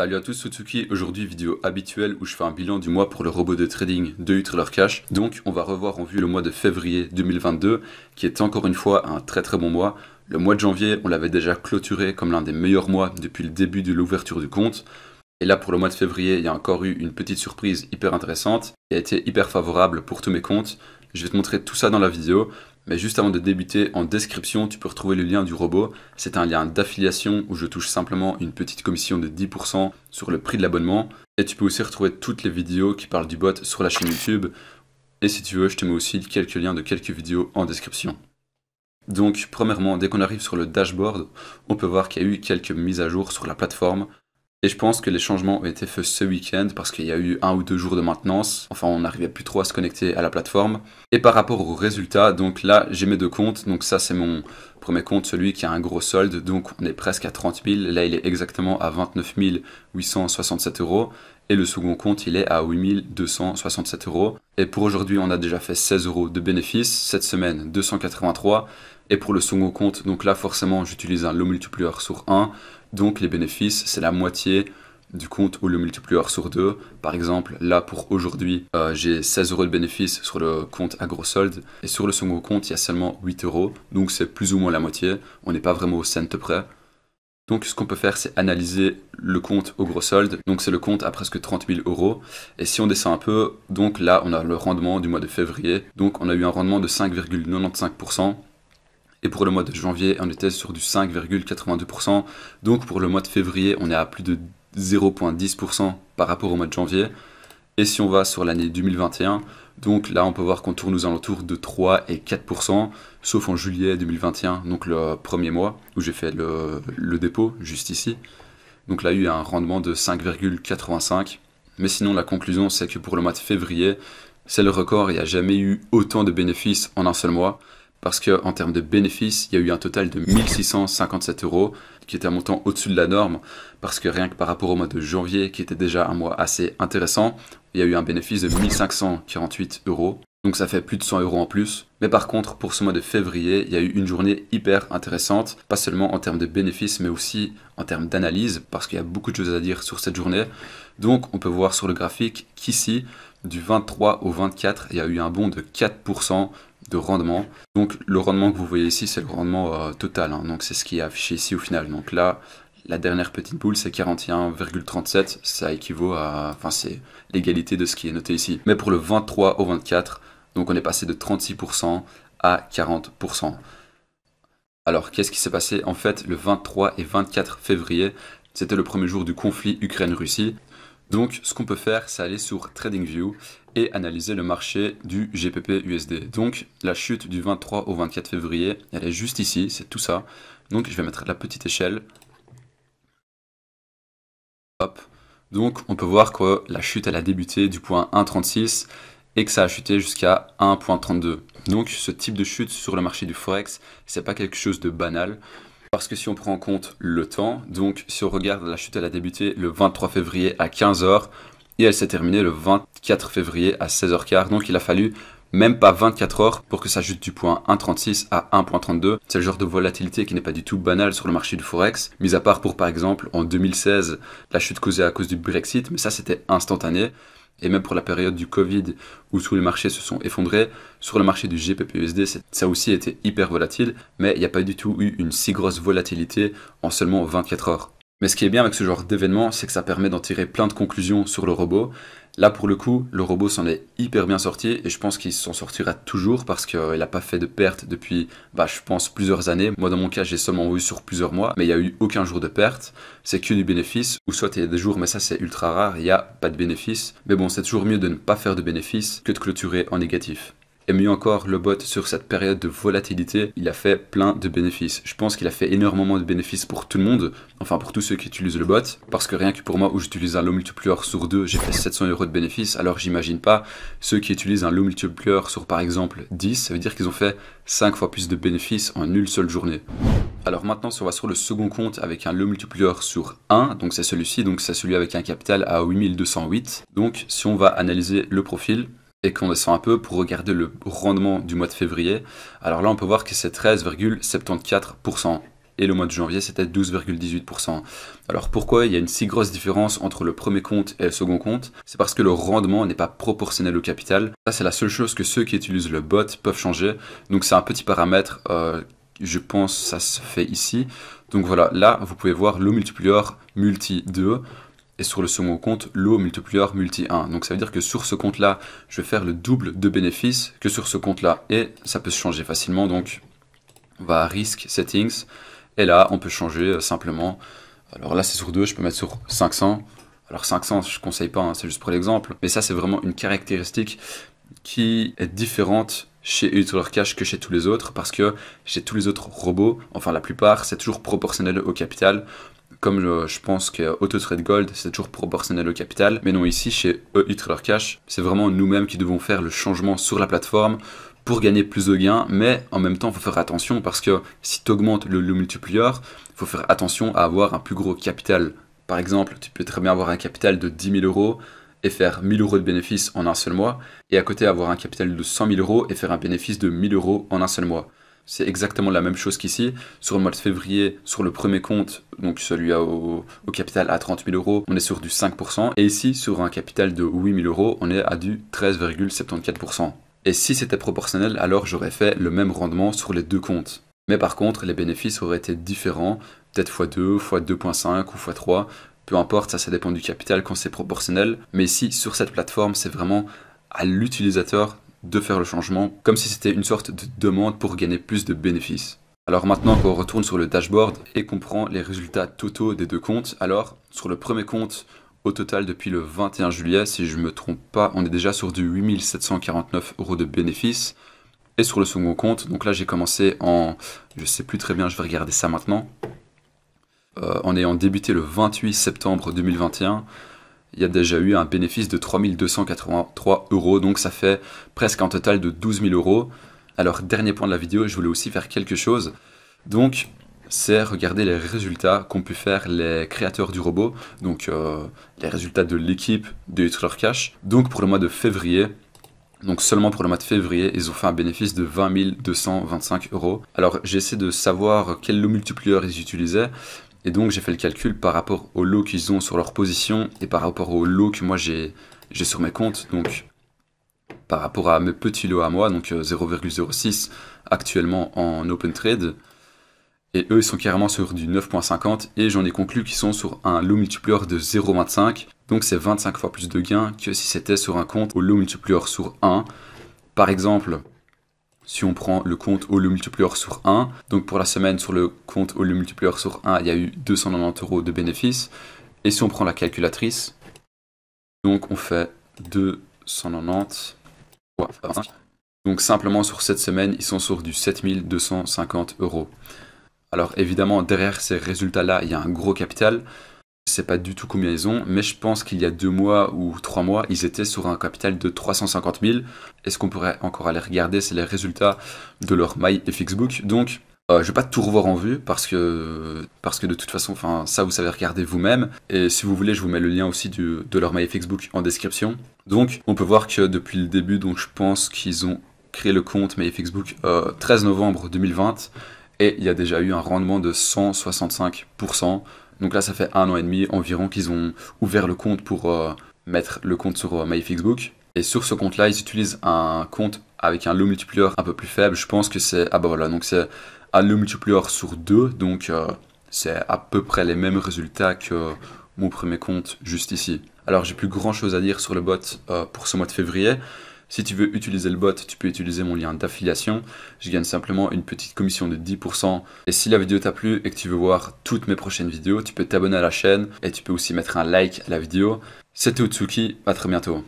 Salut à tous, Suzuki. Aujourd'hui, vidéo habituelle où je fais un bilan du mois pour le robot de trading de UtreLeurCash. Donc, on va revoir en vue le mois de février 2022, qui est encore une fois un très bon mois. Le mois de janvier, on l'avait déjà clôturé comme l'un des meilleurs mois depuis le début de l'ouverture du compte. Et là, pour le mois de février, il y a encore eu une petite surprise hyper intéressante qui a été hyper favorable pour tous mes comptes. Je vais te montrer tout ça dans la vidéo. Mais juste avant de débuter, en description, tu peux retrouver le lien du robot. C'est un lien d'affiliation où je touche simplement une petite commission de 10% sur le prix de l'abonnement. Et tu peux aussi retrouver toutes les vidéos qui parlent du bot sur la chaîne YouTube. Et si tu veux, je te mets aussi quelques liens de quelques vidéos en description. Donc, premièrement, dès qu'on arrive sur le dashboard, on peut voir qu'il y a eu quelques mises à jour sur la plateforme. Et je pense que les changements ont été faits ce week-end parce qu'il y a eu 1 ou 2 jours de maintenance. Enfin, on n'arrivait plus trop à se connecter à la plateforme. Et par rapport aux résultats, donc là, j'ai mes deux comptes. Donc ça, c'est mon premier compte, celui qui a un gros solde. Donc on est presque à 30 000. Là, il est exactement à 29 867 €. Et le second compte, il est à 8 267 €. Et pour aujourd'hui, on a déjà fait 16 € de bénéfices. Cette semaine, 283. Et pour le second compte, donc là, forcément, j'utilise un lot multiplieur sur 1. Donc les bénéfices, c'est la moitié du compte ou le multiplieur sur 2. Par exemple, là pour aujourd'hui, j'ai 16 € de bénéfices sur le compte à gros solde. Et sur le second compte, il y a seulement 8 €. Donc c'est plus ou moins la moitié. On n'est pas vraiment au cent près. Donc ce qu'on peut faire, c'est analyser le compte au gros solde. Donc c'est le compte à presque 30 000 €. Et si on descend un peu, donc là on a le rendement du mois de février. Donc on a eu un rendement de 5,95%. Et pour le mois de janvier, on était sur du 5,82%. Donc pour le mois de février, on est à plus de 0,10% par rapport au mois de janvier. Et si on va sur l'année 2021, donc là on peut voir qu'on tourne aux alentours de 3 et 4%, sauf en juillet 2021, donc le premier mois où j'ai fait le dépôt, juste ici. Donc là il y a eu un rendement de 5,85%. Mais sinon la conclusion c'est que pour le mois de février, c'est le record, il n'y a jamais eu autant de bénéfices en un seul mois. Parce qu'en termes de bénéfices, il y a eu un total de 1657 €, qui était un montant au-dessus de la norme, parce que rien que par rapport au mois de janvier, qui était déjà un mois assez intéressant, il y a eu un bénéfice de 1548 €, donc ça fait plus de 100 € en plus. Mais par contre, pour ce mois de février, il y a eu une journée hyper intéressante, pas seulement en termes de bénéfices, mais aussi en termes d'analyse, parce qu'il y a beaucoup de choses à dire sur cette journée. Donc on peut voir sur le graphique qu'ici, du 23 au 24, il y a eu un bond de 4% de rendement. Donc le rendement que vous voyez ici, c'est le rendement total, hein. Donc c'est ce qui est affiché ici au final. Donc là, la dernière petite boule, c'est 41,37. Ça équivaut à... Enfin, c'est l'égalité de ce qui est noté ici. Mais pour le 23 au 24, donc on est passé de 36% à 40%. Alors, qu'est-ce qui s'est passé? En fait, le 23 et 24 février, c'était le premier jour du conflit Ukraine-Russie. Donc, ce qu'on peut faire, c'est aller sur TradingView et analyser le marché du GBP USD. Donc, la chute du 23 au 24 février, elle est juste ici, c'est tout ça. Donc, je vais mettre la petite échelle. Hop. Donc, on peut voir que la chute, elle a débuté du point 1,36 et que ça a chuté jusqu'à 1,32. Donc, ce type de chute sur le marché du Forex, c'est pas quelque chose de banal. Parce que si on prend en compte le temps, donc si on regarde la chute, elle a débuté le 23 février à 15 h et elle s'est terminée le 24 février à 16h15. Donc il a fallu même pas 24 heures pour que ça chute du point 1,36 à 1,32. C'est le genre de volatilité qui n'est pas du tout banal sur le marché du Forex, mis à part pour par exemple en 2016, la chute causée à cause du Brexit, mais ça c'était instantané. Et même pour la période du Covid où tous les marchés se sont effondrés, sur le marché du GBP/USD, ça aussi été hyper volatile, mais il n'y a pas du tout eu une si grosse volatilité en seulement 24 heures. Mais ce qui est bien avec ce genre d'événement, c'est que ça permet d'en tirer plein de conclusions sur le robot. Là, pour le coup, le robot s'en est hyper bien sorti et je pense qu'il s'en sortira toujours parce qu'il n'a pas fait de perte depuis, je pense, plusieurs années. Moi, dans mon cas, j'ai seulement vu sur plusieurs mois, mais il n'y a eu aucun jour de perte. C'est que du bénéfice, ou soit il y a des jours, mais ça c'est ultra rare, il n'y a pas de bénéfice. Mais bon, c'est toujours mieux de ne pas faire de bénéfice que de clôturer en négatif. Et mieux encore, le bot, sur cette période de volatilité, il a fait plein de bénéfices. Je pense qu'il a fait énormément de bénéfices pour tout le monde, enfin pour tous ceux qui utilisent le bot, parce que rien que pour moi, où j'utilise un lot multiplieur sur 2, j'ai fait 700 € de bénéfices, alors j'imagine pas ceux qui utilisent un lot multiplieur sur par exemple 10, ça veut dire qu'ils ont fait 5 fois plus de bénéfices en une seule journée. Alors maintenant, si on va sur le second compte avec un lot multiplieur sur 1, donc c'est celui-ci, donc c'est celui avec un capital à 8208. Donc si on va analyser le profil, et qu'on descend un peu pour regarder le rendement du mois de février, alors là on peut voir que c'est 13,74%. et le mois de janvier c'était 12,18%. Alors pourquoi il y a une si grosse différence entre le premier compte et le second compte? C'est parce que le rendement n'est pas proportionnel au capital. Ça c'est la seule chose que ceux qui utilisent le bot peuvent changer. Donc c'est un petit paramètre, je pense ça se fait ici. Donc voilà, là vous pouvez voir l'eau multiplier multi 2. Et sur le second compte, l'eau multiplier multi 1. Donc ça veut dire que sur ce compte-là, je vais faire le double de bénéfices que sur ce compte-là. Et ça peut se changer facilement. Donc on va à Risk Settings. Et là, on peut changer simplement. Alors là, c'est sur 2, je peux mettre sur 500. Alors 500, je ne conseille pas, hein, c'est juste pour l'exemple. Mais ça, c'est vraiment une caractéristique qui est différente chez UtilityCash que chez tous les autres. Parce que chez tous les autres robots, enfin la plupart, c'est toujours proportionnel au capital. Comme je pense que AutoTrade Gold, c'est toujours proportionnel au capital. Mais non, ici, chez UtilityCash, c'est vraiment nous-mêmes qui devons faire le changement sur la plateforme pour gagner plus de gains. Mais en même temps, il faut faire attention parce que si tu augmentes le multiplier, il faut faire attention à avoir un plus gros capital. Par exemple, tu peux très bien avoir un capital de 10 000 euros et faire 1000 euros de bénéfice en un seul mois. Et à côté, avoir un capital de 100 000 euros et faire un bénéfice de 1000 euros en un seul mois. C'est exactement la même chose qu'ici. Sur le mois de février, sur le premier compte, donc celui au capital à 30 000 euros, on est sur du 5%. Et ici, sur un capital de 8 000 euros, on est à du 13,74%. Et si c'était proportionnel, alors j'aurais fait le même rendement sur les deux comptes. Mais par contre, les bénéfices auraient été différents, peut-être x2, x2.5 ou x3. Peu importe, ça dépend du capital quand c'est proportionnel. Mais ici, sur cette plateforme, c'est vraiment à l'utilisateur de faire le changement, comme si c'était une sorte de demande pour gagner plus de bénéfices. Alors maintenant qu'on retourne sur le dashboard et qu'on prend les résultats totaux des deux comptes, alors sur le premier compte, au total depuis le 21 juillet, si je ne me trompe pas, on est déjà sur du 8 749 euros de bénéfices. Et sur le second compte, donc là j'ai commencé en, je sais plus très bien, je vais regarder ça maintenant, en ayant débuté le 28 septembre 2021, il y a déjà eu un bénéfice de 3 283 euros, donc ça fait presque un total de 12 000 euros. Alors, dernier point de la vidéo, je voulais aussi faire quelque chose. Donc, c'est regarder les résultats qu'ont pu faire les créateurs du robot, donc les résultats de l'équipe de UtilityCash. Donc, pour le mois de février, donc seulement pour le mois de février, ils ont fait un bénéfice de 20 225 euros. Alors, j'ai essayé de savoir quel lot multiplier ils utilisaient. Et donc j'ai fait le calcul par rapport au lot qu'ils ont sur leur position et par rapport au lot que moi j'ai sur mes comptes. Donc par rapport à mes petits lots à moi, donc 0,06 actuellement en open trade. Et eux ils sont carrément sur du 9,50 et j'en ai conclu qu'ils sont sur un lot multiplier de 0,25. Donc c'est 25 fois plus de gains que si c'était sur un compte au lot multiplier sur 1. Par exemple, si on prend le compte au lot multiplier sur 1, donc pour la semaine sur le compte au lot multiplier sur 1, il y a eu 290 euros de bénéfices. Et si on prend la calculatrice, donc on fait 290 fois 25. Donc simplement sur cette semaine, ils sont sur du 7250 euros. Alors évidemment, derrière ces résultats-là, il y a un gros capital. Je ne sais pas du tout combien ils ont, mais je pense qu'il y a 2 mois ou 3 mois, ils étaient sur un capital de 350 000. Et ce qu'on pourrait encore aller regarder, c'est les résultats de leur MyFXBook. Donc, je ne vais pas tout revoir en vue parce que de toute façon, ça vous savez regarder vous-même. Et si vous voulez, je vous mets le lien aussi de leur MyFXBook en description. Donc, on peut voir que depuis le début, donc je pense qu'ils ont créé le compte MyFXBook 13 novembre 2020. Et il y a déjà eu un rendement de 165%. Donc là, ça fait 1 an et demi environ qu'ils ont ouvert le compte pour mettre le compte sur MyFXBook. Et sur ce compte-là, ils utilisent un compte avec un lot multiplier un peu plus faible. Je pense que c'est... Ah bah voilà, donc c'est un lot multiplier sur 2. Donc c'est à peu près les mêmes résultats que mon premier compte juste ici. Alors j'ai plus grand chose à dire sur le bot pour ce mois de février. Si tu veux utiliser le bot, tu peux utiliser mon lien d'affiliation. Je gagne simplement une petite commission de 10%. Et si la vidéo t'a plu et que tu veux voir toutes mes prochaines vidéos, tu peux t'abonner à la chaîne et tu peux aussi mettre un like à la vidéo. C'était Utsuki, à très bientôt.